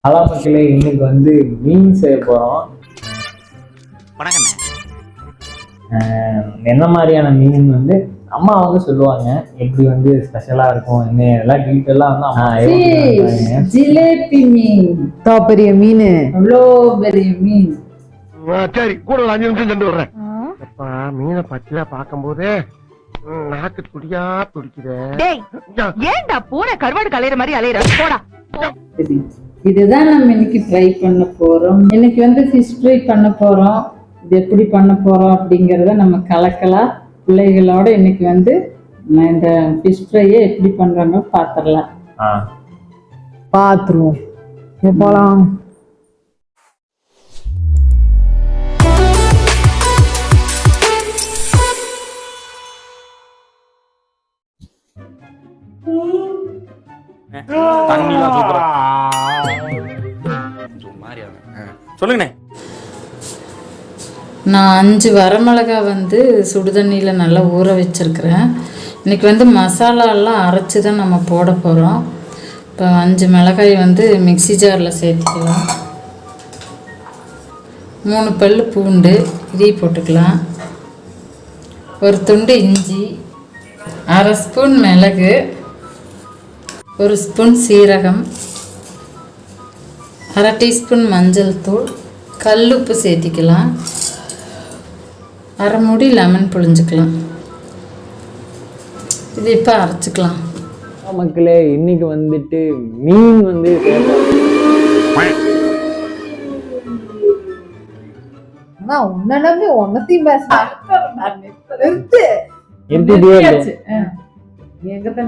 Hello மக்களே, இன்னைக்கு வந்து மீன் செய்ய போகிறோம். என்ன மாதிரியான மீன் வந்து அம்மா வந்து சொல்லுவாங்க, எப்படி வந்து ஸ்பெஷலாக இருக்கும் என்ன எல்லாம் டீட்டெயிலாக வந்து அம்மா ஜிலேபி மீன். பெரிய மீன், அவ்வளோ பெரிய மீன். சரி, கூட 5 நிமிஷம் சென்று வர்றேன். மீனை பச்சையா பார்க்கும்போதே நாக்கு துடியா துடிக்குது. ஏன்டா பூனை கருவாடு கலையிற மாதிரி அலையிற? போடா. இதுதான் நம்ம இன்னைக்கு ட்ரை பண்ண போறோம். இன்னைக்கு வந்து ஃபிஷ் ஃப்ரை பண்ண போறோம். இது எப்படி பண்ண போறோம் அப்படிங்கறத நம்ம கலக்கலா பிள்ளைகளோட இன்னைக்கு வந்து இந்த ஃபிஷ் ஃப்ரையை எப்படி பண்றாங்க பாத்திரலாம். பாத்துருவோம். போலாம். சொல்லுங்கண்ணே. நான் 5 வரமிளகா வந்து சுடுதண்ணியில் நல்லா ஊற வச்சிருக்கிறேன். இன்னைக்கு வந்து மசாலாலாம் அரைச்சி தான் நம்ம போட போகிறோம். இப்போ 5 மிளகாய் வந்து மிக்ஸி ஜாரில் சேர்த்துக்கலாம். 3 பல் பூண்டு இடி போட்டுக்கலாம். ஒரு துண்டு இஞ்சி, 1/2 ஸ்பூன் மிளகு, 1 ஸ்பூன் சீரகம், 1/2 டீஸ்பூன் மஞ்சள் தூள், கல்லுப்பு சேர்த்திக்கலாம். 1/2 மூடி லெமன் புழிஞ்சிக்கலாம். இது இப்போ அரைச்சிக்கலாம். மக்களே, இன்னைக்கு வந்துட்டு மீன் வந்து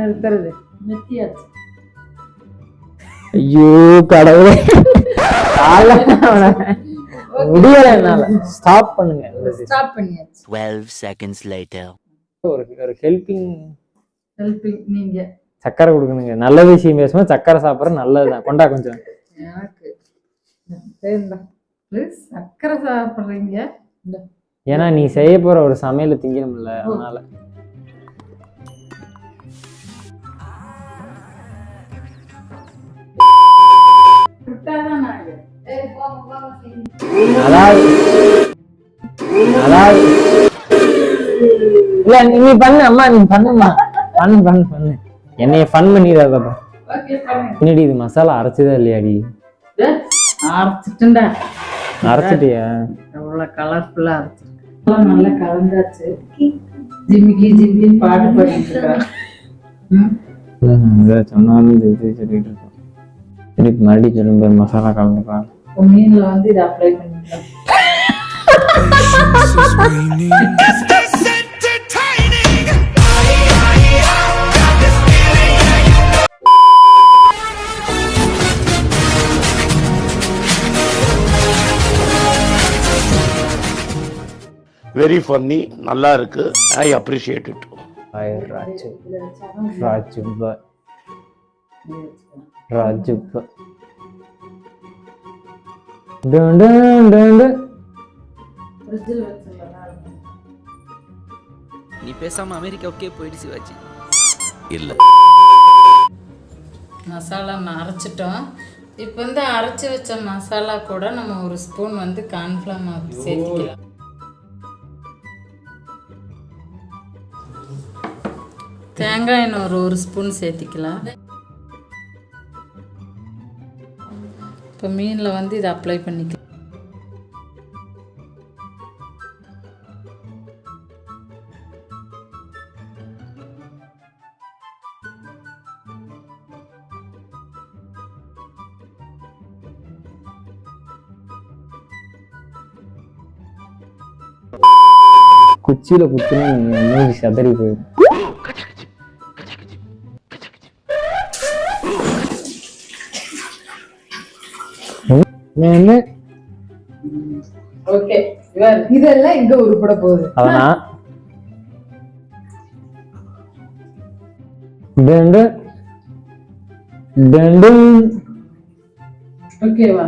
நிறுத்துறது. ஐயோ கடவுளே, முடியல என்னால. ஸ்டாப் பண்ணுங்க. ஸ்டாப் பண்ணியாச்சு. 12 seconds later. ஒரு ஹெல்பிங் நீங்க சக்கரை கொடுக்கணுங்க. நல்ல விஷயம் பேசும்போது சக்கரை சாப்பிட்றது நல்லதுதான். கொண்டா கொஞ்சம். எனக்கு சக்கரை சாப்பிட்றீங்க. ஏன்னா நீ செய்ய போற ஒரு சமையல திங்கணும்ல, அதனால. அதாவது இல்ல, நீ பண்ணு அம்மா, நீ பண்ணுமா, பண்ணு என்னைய ஃபன் பண்ணிடாதப்பா. பின்னாடி இது மசாலா அரைச்சதா இல்லையாடி? அரைச்சிட்டுண்டா. அரைச்சிட்டியா? எவ்வளவு கலர்ஃபுல்லா அரைச்சிருக்கேன். நல்லா கலந்தாச்சு. ஜிமிக்கி பாட்டு பாடிட்டு இருக்கேன். சொன்னாலும் சொல்லிட்டு இருக்கோம். திருப்பி மறுபடியும் சொல்லுங்க, மசாலா கலந்துக்கலாம். மீன்ல வந்து இதை அப்ளை பண்ணிக்கலாம். வெரி ஃபன்னி, நல்லா இருக்கு. I appreciate it. ராஜுப்பா நீ பேசாம அமெரிக்காவுக்கே போயிட்டு சிவாச்சி. இல்ல, மசாலா அரைச்சிட்டோம். இப்போ வந்து அரைச்சி வச்ச மசாலா கூட நம்ம 1 ஸ்பூன் வந்து கார்ன்ஃப்ளவர் மாவு சேர்த்துக்கலாம். தேங்காய் எண்ணெய் 1 ஸ்பூன் சேர்த்திக்கலாம். இப்போ மீனில் வந்து இதை அப்ளை பண்ணிக்கலாம். குச்சியில குத்துனா மூஞ்சி சதறி போயிடும். ஓகே, இதெல்லாம் இங்க உருப்பட போகுது. அதான் ஓகேவா?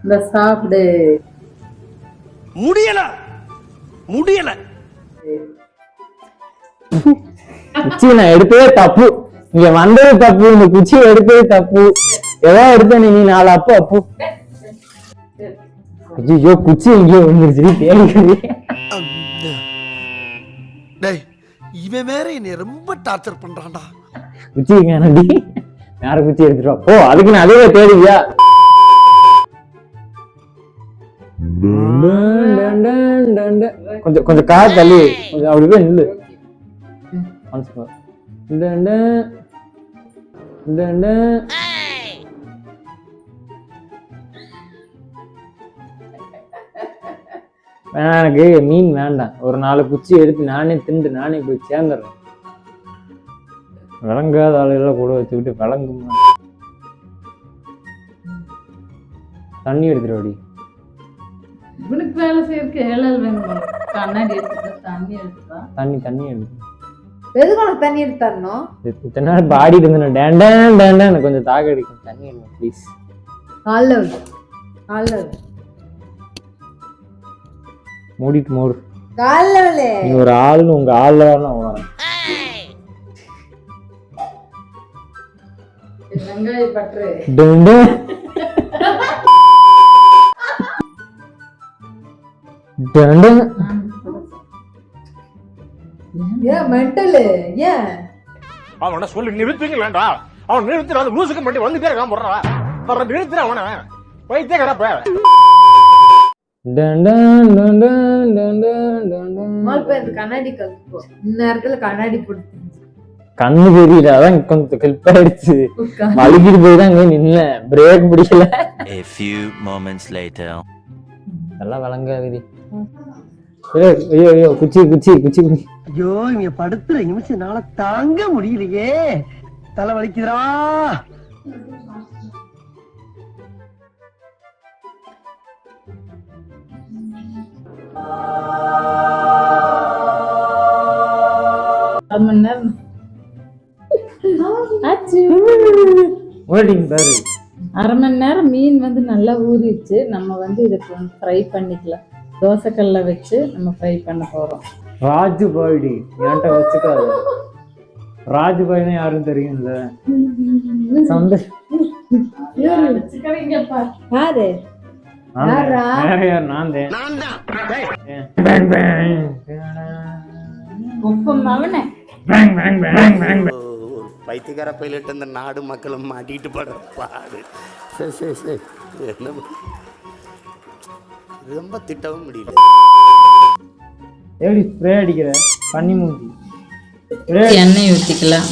இந்த சாப்பிடு. முடியல நான் எடுத்ததே தப்பு. இங்க வந்தது தப்பு, இந்த குச்சி எடுத்தது தப்பு. ஏதோ எடுத்த நீ 4 அப்பு. ஐயோ குச்சி எங்கேயோ வந்துருச்சு தேடி. இவன் வேற என்னை ரொம்ப டார்ச்சர் பண்றான்டா. குச்சி எங்கடி? வேற குச்சி எடுத்துட்டு போ. அதுக்கு நான் அதே தேடுவியா? கொஞ்சம் கொஞ்சம் கார் தள்ளி கொஞ்சம் அப்படியே நில்லு. எனக்கு மீன் வேண்டாம். ஒரு 4 குச்சி எடுத்து நானே திண்டு நானே போய் சேர்ந்துடுறேன். விளங்காத ஆளுகளை கூட வச்சுக்கிட்டு விளங்குமா? தண்ணி எடுத்துருவாடி. இவனுக்கு வேலை செய்யறதுக்கு ஏழல் வேணும். கண்ணாடி எடுத்துட்டா தண்ணி எடுத்துட்டா தண்ணி எடுத்து எதுக்கு தண்ணி எடுத்து தரணும்? இத்தனை நாள் பாடி இருந்தேன். டேண்டா எனக்கு கொஞ்சம் தாக அடிக்கும். தண்ணி எடுங்க ப்ளீஸ். காலைல மூடிட்டு மூடு. காலைல நீ ஒரு ஆளுன்னு உங்க ஆள்ல நான் வரேன். வெங்காய பற்று ஏன் மெண்டல்? ஏன் அவனை சொல்லி நிறுத்துவீங்களா? அவன் நிறுத்துற அந்த லூசுக்கு மட்டும் வந்துட்டே இருக்கான். போடுறான் நிறுத்துற அவனை வைத்தே கிடப்ப. கண்ணாடி கழுப்போ இந்நேரத்துல கண்ணாடி போட்டு கண்ணு தெரியல. அதான் கொஞ்சம் கிளிப் ஆயிடுச்சு. வலிக்கிட்டு போய் தான் அங்க நின்ன. பிரேக் பிடிக்கல. A few moments later. எல்லாம் விளங்காது. ஐயோ குச்சி. ஐயோ இங்க படுத்துற நிமிஷம் தாங்க முடியலையே. தலை வலிக்குதுடா. அரை மணி நேரம் மீன் வந்து நல்லா ஊறிடுச்சு. நம்ம வந்து இதை ஃப்ரை பண்ணிக்கலாம். தோசைக்கல்ல வச்சு நம்ம ஃப்ரை பண்ண போறோம். ராஜு பாய்டி என்கிட்ட வச்சுக்காது. ராஜு பாய்னா யாரும் தெரியும்ல. பைத்தியக்கார பைலட் அந்த நாடு மக்களும் மாட்டிட்டு படுற பாடு. சரி என்ன ரொம்ப திட்டவும் முடியல. எப்படி ஸ்ப்ரே அடிக்கிற? பண்ணி மூஞ்சி. எண்ணெய் ஊற்றிக்கலாம்.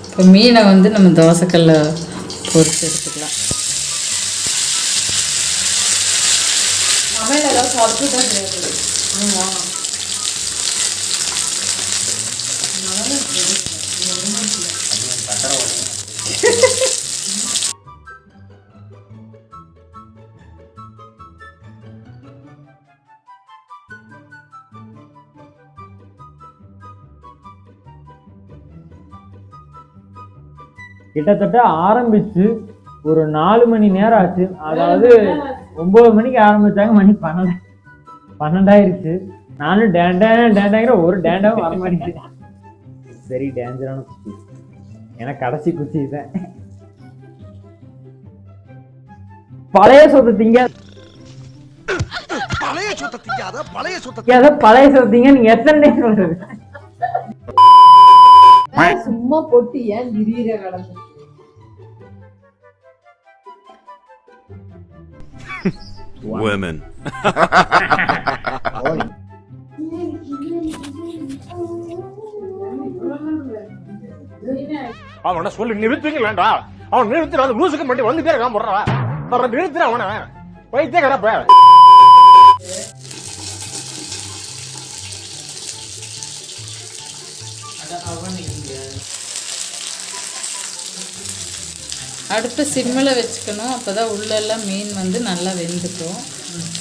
இப்போ மீனை வந்து நம்ம தோசைக்கல்ல பொரிச்சு எடுத்துக்கலாம். கிட்டத்தட்ட ஆரம்பிச்சு ஒரு 4 மணி நேரம் ஆச்சு. அதாவது 9 மணிக்கு ஆரம்பிச்சாங்க, மணி 12 ஆயிருச்சு. நானும் டேண்டாங்கிற ஒரு டேண்டாவும் வர மாட்டேங்குது. சரி டேஞ்சரான குச்சி. எனக்கு கடைசி குச்சி தான். பழைய சொத்தை திங்க நீங்க எத்தனை டைம் சொல்றது? சும்மா போட்டு ஏன் திடீர கடந்து Women. அவனை சொல்லி நிறுத்துவீங்களா? அவன் நிறுத்துற அந்த லூசுக்கு மட்டும் வந்துட்டே இருக்கான். போடுறான் நிறுத்துற அவனை வைத்தே கிடப்ப. அடுப்பு சிம்மில் வச்சுக்கணும். அப்போ தான் உள்ளெல்லாம் மீன் வந்து நல்லா வெந்துக்கும்.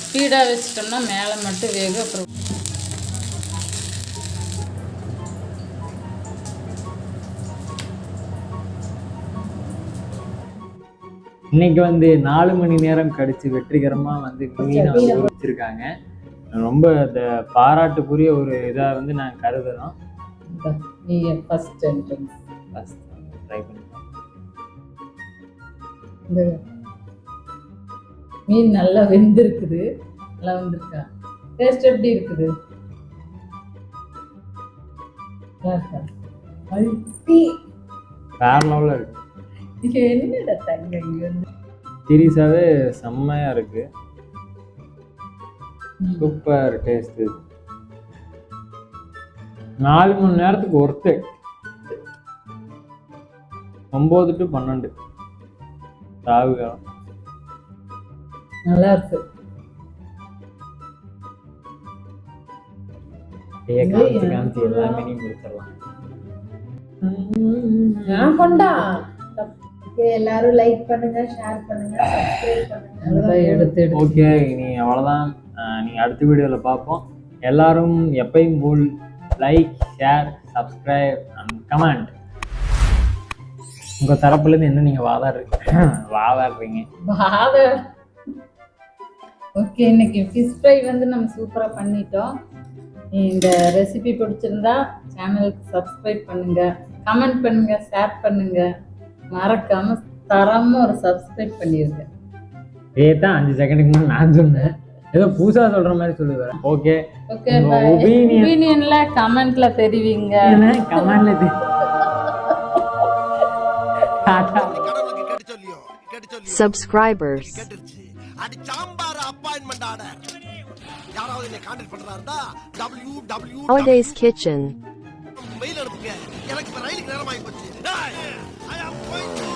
ஸ்பீடாக வச்சுட்டோம்னா மேலே மட்டும் வேகும். அப்புறம் இன்னைக்கு வந்து 4 மணி நேரம் கழிச்சு வெற்றிகரமா வந்து மீனை வந்து வச்சிருக்காங்க. ரொம்ப இந்த பாராட்டுக்குரிய ஒரு இதாக வந்து நாங்கள் கருதுகிறோம். நீ ஃபர்ஸ்ட் என்ட்ரன்ஸ் ஃபஸ்ட் ட்ரை பண்ணி இந்த மீன் நல்லா வெந்திருக்குது. நல்லா வந்திருக்கா? டேஸ்ட் எப்படி இருக்குது? நல்லா இருக்கா? வேற லெவலில் இருக்கு. இது என்னடா தங்க இங்க வந்து சீரியஸாகவே செம்மையாக இருக்கு. Super taste. 4 மணி நேரத்துக்கு ஒர்த்து. 9 to 12 ராவுகாலம். நல்லா இருக்கு. காமிச்சு எல்லாமே நீ முடிச்சிடலாம். நான் கொண்டா எல்லாரும் லைக் பண்ணுங்க, ஷேர் பண்ணுங்க, சப்ஸ்கிரைப் பண்ணுங்க. எடுத்து ஓகே, நீ அவ்வளோதான். நீங்கள் அடுத்த வீடியோவில் பார்ப்போம். எல்லாரும் எப்பயும் போல் like, share, subscribe and comment. உங்கள் தரப்புலேருந்து என்ன நீங்கள் வாதாடுறீங்க. ஓகே, இன்னைக்கு ஃபிஷ் ஃப்ரை வந்து நம்ம சூப்பராக பண்ணிட்டோம். இந்த ரெசிபி பிடிச்சிருந்தா சேனலுக்கு சப்ஸ்கிரைப் பண்ணுங்க, கமெண்ட் பண்ணுங்க, ஷேர் பண்ணுங்க, மறக்காம தரமாக ஒரு சப்ஸ்கிரைப் பண்ணிடுங்க. தான் 5 செகண்டுக்கு முன்னாடி நான் சொன்னேன், ஏதோ புதுசா சொல்ற மாதிரி சொல்லுவேன். ஓகே ஓகே, ஒபினியன்ல கமெண்ட்ல தெரிவிங்க. கமெண்ட்ல Subscribers. அடி சாம்பார் அப்பாயின்ட்மென்ட் ஆர்டர். யாராவது என்ன கான்டாக்ட் பண்றாருந்தா www Holidays Kitchen. மெயில் அனுப்புங்க. எனக்கு ரயிலுக்கு நேரமாகி போச்சு. I am going to